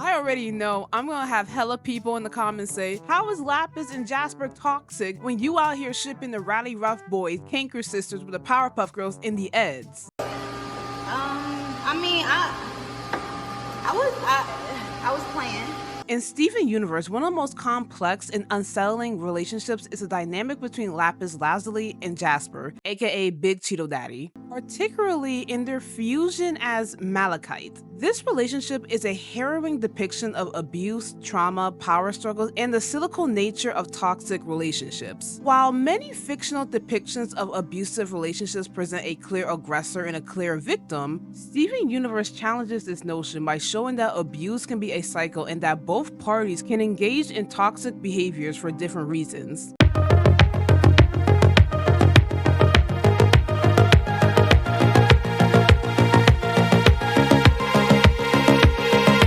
I already know I'm gonna have hella people in the comments say, how is Lapis and Jasper toxic when you out here shipping the Rally Rough Boys, Canker Sisters with the Powerpuff Girls in the eds? I was playing. In Steven Universe, one of the most complex and unsettling relationships is the dynamic between Lapis Lazuli and Jasper, aka Big Cheeto Daddy, particularly in their fusion as Malachite. This relationship is a harrowing depiction of abuse, trauma, power struggles, and the cyclical nature of toxic relationships. While many fictional depictions of abusive relationships present a clear aggressor and a clear victim, Steven Universe challenges this notion by showing that abuse can be a cycle and that both parties can engage in toxic behaviors for different reasons.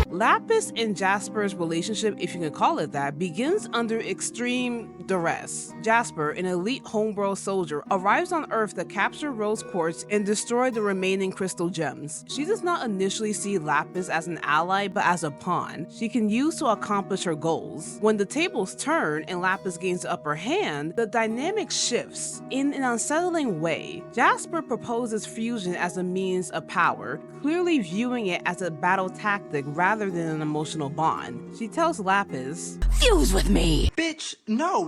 Lapis and Jasper's relationship, if you can call it that, begins under extreme duress. Jasper, an elite homeworld soldier, arrives on Earth to capture Rose Quartz and destroy the remaining crystal gems. She does not initially see Lapis as an ally, but as a pawn she can use to accomplish her goals. When the tables turn and Lapis gains the upper hand, the dynamic shifts in an unsettling way. Jasper proposes fusion as a means of power, clearly viewing it as a battle tactic rather than an emotional bond. She tells Lapis, "Fuse with me!" Bitch, no!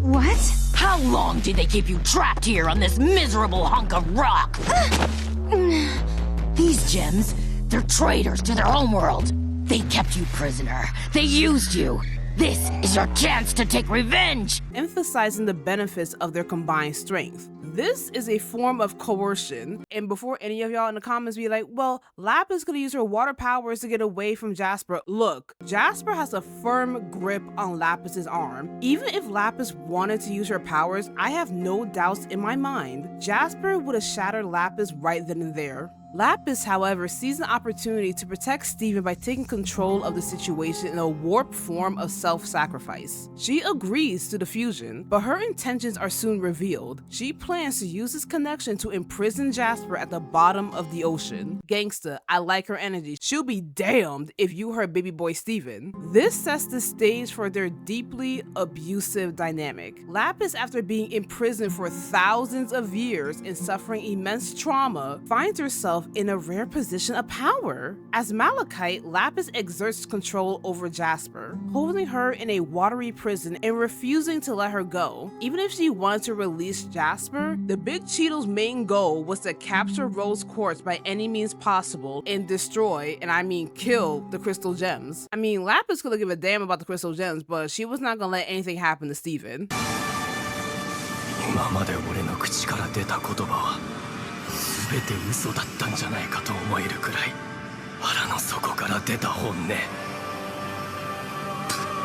What? How long did they keep you trapped here on this miserable hunk of rock? These gems, they're traitors to their homeworld. They kept you prisoner. They used you. This is your chance to take revenge! Emphasizing the benefits of their combined strength. This is a form of coercion, and before any of y'all in the comments be like, well, Lapis could use her water powers to get away from Jasper. Look, Jasper has a firm grip on Lapis's arm. Even if Lapis wanted to use her powers, I have no doubts in my mind Jasper would have shattered Lapis right then and there. Lapis, however, sees an opportunity to protect Steven by taking control of the situation in a warped form of self-sacrifice. She agrees to the fusion, but her intentions are soon revealed. She plans to use this connection to imprison Jasper at the bottom of the ocean. Gangsta, I like her energy. She'll be damned if you her baby boy Steven. This sets the stage for their deeply abusive dynamic. Lapis, after being imprisoned for thousands of years and suffering immense trauma, finds herself in a rare position of power. As Malachite, Lapis exerts control over Jasper, holding her in a watery prison and refusing to let her go. Even if she wanted to release Jasper, the Big Cheeto's main goal was to capture Rose Quartz by any means possible and destroy, and I mean kill, the crystal gems. I mean, Lapis could give a damn about the crystal gems, but she was not gonna let anything happen to Steven. 今まで俺の口から出た言葉は全て嘘だったんじゃないかと思えるくらい腹の底から出た本音ぶっ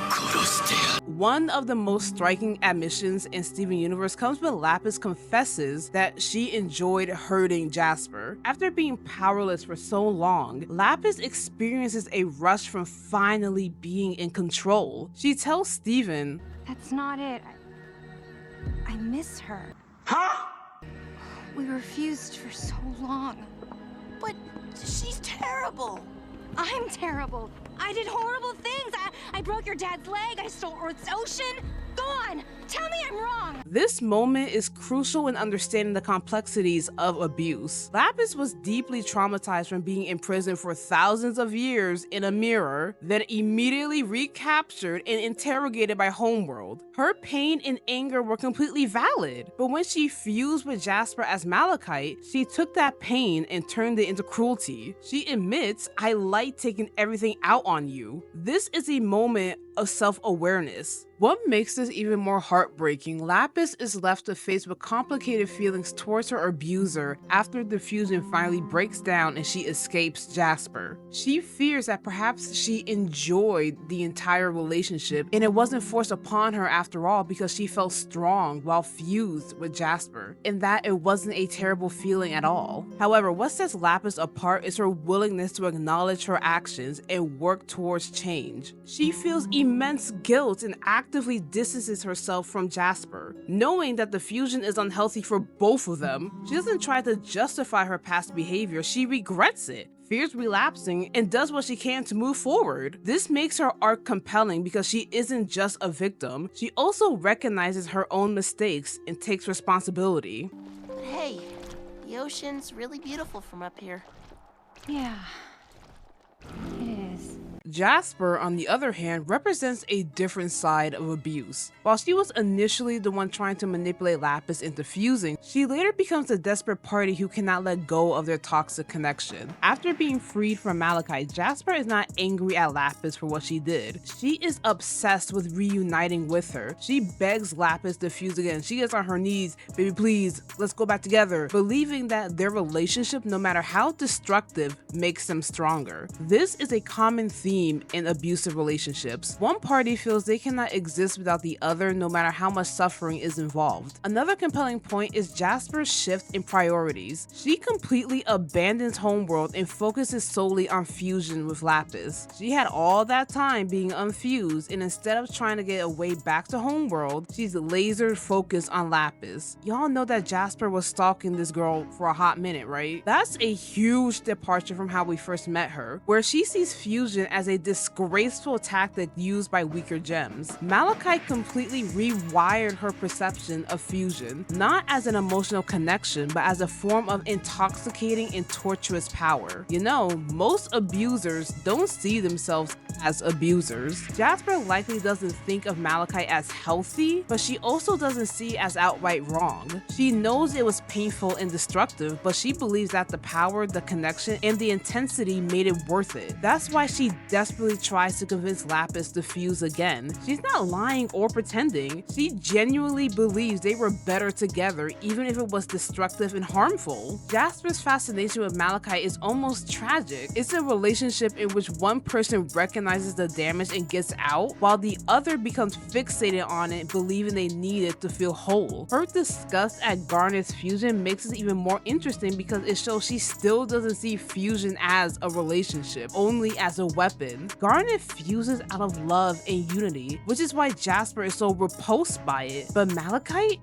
殺してやる One of the most striking admissions in Steven Universe comes when Lapis confesses that she enjoyed hurting Jasper. After being powerless for so long, Lapis experiences a rush from finally being in control. She tells Steven, That's not it. I miss her. Huh? We refused for so long. But she's terrible. I'm terrible. I did horrible things. I broke your dad's leg. I stole Earth's ocean. Go on. Tell me I'm wrong. This moment is crucial in understanding the complexities of abuse. Lapis was deeply traumatized from being imprisoned for thousands of years in a mirror, then immediately recaptured and interrogated by Homeworld. Her pain and anger were completely valid, but when she fused with Jasper as Malachite, she took that pain and turned it into cruelty. She admits, I like taking everything out on you. This is a moment of self-awareness. What makes this even more heartbreaking, Lapis is left to face with complicated feelings towards her abuser after the fusion finally breaks down and she escapes Jasper. She fears that perhaps she enjoyed the entire relationship and it wasn't forced upon her after all because she felt strong while fused with Jasper, and that it wasn't a terrible feeling at all. However, what sets Lapis apart is her willingness to acknowledge her actions and work towards change. She feels immense guilt and actively distances herself from Jasper. Knowing that the fusion is unhealthy for both of them, she doesn't try to justify her past behavior, she regrets it, fears relapsing, and does what she can to move forward. This makes her arc compelling because she isn't just a victim, she also recognizes her own mistakes and takes responsibility. But hey, the ocean's really beautiful from up here. Yeah, it is. Jasper, on the other hand, represents a different side of abuse. While she was initially the one trying to manipulate Lapis into fusing, she later becomes a desperate party who cannot let go of their toxic connection. After being freed from Malachite, Jasper is not angry at Lapis for what she did. She is obsessed with reuniting with her. She begs Lapis to fuse again. She gets on her knees, "Baby, please, let's go back together," believing that their relationship, no matter how destructive, makes them stronger. This is a common theme in abusive relationships. One party feels they cannot exist without the other, no matter how much suffering is involved. Another compelling point is Jasper's shift in priorities. She completely abandons Homeworld and focuses solely on fusion with Lapis. She had all that time being unfused, and instead of trying to get a way back to Homeworld, she's laser focused on Lapis. Y'all know that Jasper was stalking this girl for a hot minute, right? That's a huge departure from how we first met her, where she sees fusion as a disgraceful tactic used by weaker gems. Malachite completely rewired her perception of fusion, not as an emotional connection, but as a form of intoxicating and torturous power. You know, most abusers don't see themselves as abusers. Jasper likely doesn't think of Malachite as healthy, but she also doesn't see it as outright wrong. She knows it was painful and destructive, but she believes that the power, the connection, and the intensity made it worth it. That's why she desperately tries to convince Lapis to fuse again. She's not lying or pretending. She genuinely believes they were better together, even if it was destructive and harmful. Jasper's fascination with Malachite is almost tragic. It's a relationship in which one person recognizes the damage and gets out, while the other becomes fixated on it, believing they need it to feel whole. Her disgust at Garnet's fusion makes it even more interesting because it shows she still doesn't see fusion as a relationship, only as a weapon. Garnet fuses out of love and unity, which is why Jasper is so repulsed by it. But Malachite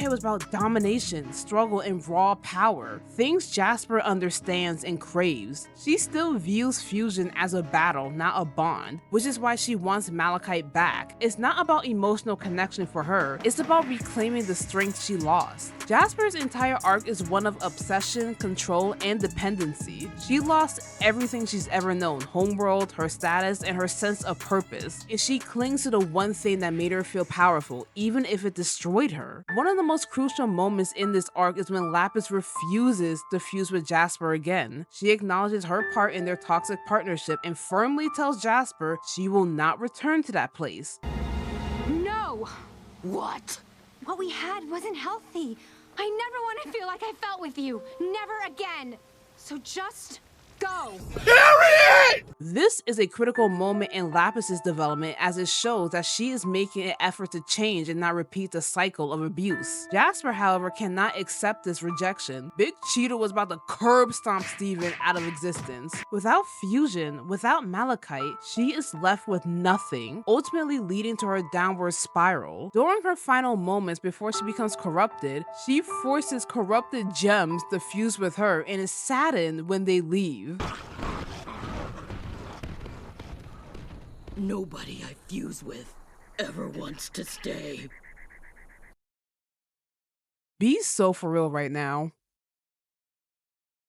was about domination, struggle, and raw power, things Jasper understands and craves. She still views fusion as a battle, not a bond, which is why she wants Malachite back. It's not about emotional connection for her, it's about reclaiming the strength she lost. Jasper's entire arc is one of obsession, control, and dependency. She lost everything she's ever known: Homeworld, her status, and her sense of purpose, and she clings to the one thing that made her feel powerful, even if it destroyed her. One of the most crucial moments in this arc is when Lapis refuses to fuse with Jasper again. She acknowledges her part in their toxic partnership and firmly tells Jasper she will not return to that place. No! What? What we had wasn't healthy. I never want to feel like I felt with you. Never again. So just go. This is a critical moment in Lapis's development, as it shows that she is making an effort to change and not repeat the cycle of abuse. Jasper, however, cannot accept this rejection. Big Cheeto was about to curb stomp Steven out of existence. Without fusion, without Malachite, she is left with nothing, ultimately leading to her downward spiral. During her final moments before she becomes corrupted, she forces corrupted gems to fuse with her and is saddened when they leave. Nobody I fuse with ever wants to stay. Be so for real right now.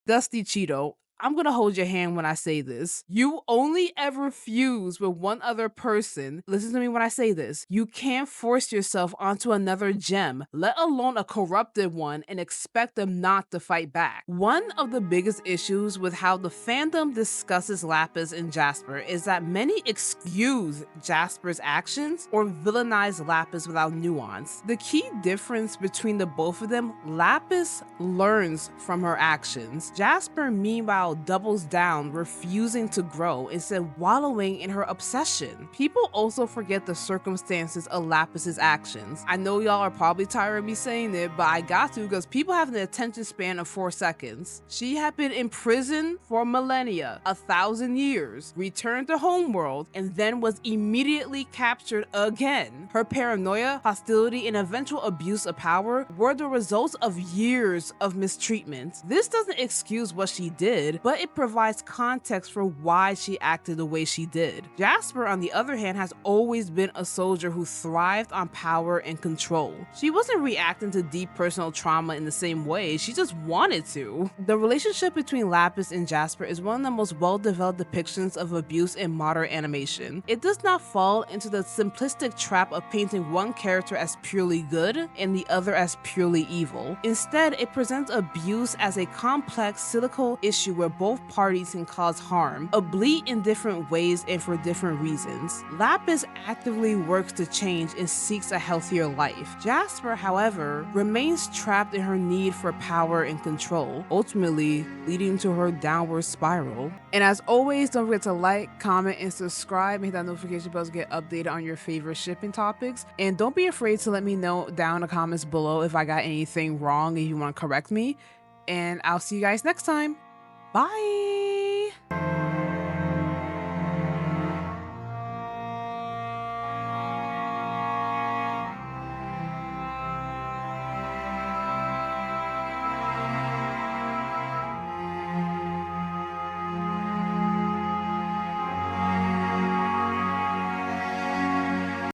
Dusty Cheeto, I'm gonna hold your hand when I say this. You only ever fuse with one other person. Listen to me when I say this. You can't force yourself onto another gem, let alone a corrupted one, and expect them not to fight back. One of the biggest issues with how the fandom discusses Lapis and Jasper is that many excuse Jasper's actions or villainize Lapis without nuance. The key difference between the both of them, Lapis learns from her actions. Jasper, meanwhile, meanwhile doubles down, refusing to grow, instead wallowing in her obsession. People also forget the circumstances of Lapis's actions. I know y'all are probably tired of me saying it, but I got to because people have an attention span of 4 seconds. She had been in prison for millennia, 1,000 years, returned to homeworld, and then was immediately captured again. Her paranoia, hostility, and eventual abuse of power were the results of years of mistreatment. This doesn't excuse what she did, but it provides context for why she acted the way she did. Jasper, on the other hand, has always been a soldier who thrived on power and control. She wasn't reacting to deep personal trauma in the same way, she just wanted to. The relationship between Lapis and Jasper is one of the most well-developed depictions of abuse in modern animation. It does not fall into the simplistic trap of painting one character as purely good and the other as purely evil. Instead, it presents abuse as a complex, cyclical issue where both parties can cause harm, albeit in different ways and for different reasons. Lapis actively works to change and seeks a healthier life. Jasper, however, remains trapped in her need for power and control, ultimately leading to her downward spiral. And as always, don't forget to like, comment, and subscribe, and hit that notification bell to get updated on your favorite shipping topics. And don't be afraid to let me know down in the comments below if I got anything wrong and you want to correct me. And I'll see you guys next time. Bye!